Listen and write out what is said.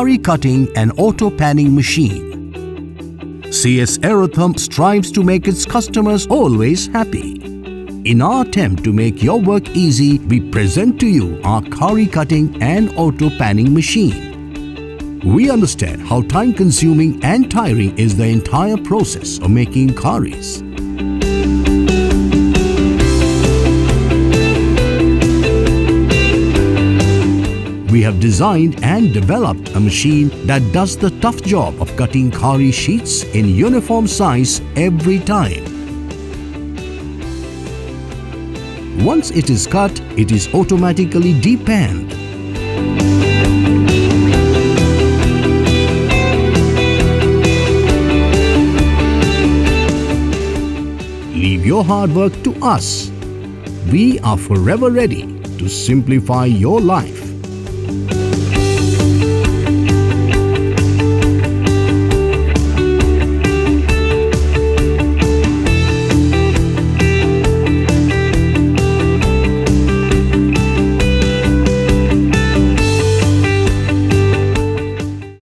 Khari cutting and auto panning machine. CS Aerotherm strives to make its customers always happy. In our attempt to make your work easy, we present to you our Khari cutting and auto panning machine. We understand how time-consuming and tiring is the entire process of making Kharis. We have designed and developed a machine that does the tough job of cutting Khari sheets in uniform size every time. Once it is cut, it is automatically depanned. Leave your hard work to us. We are forever ready to simplify your life.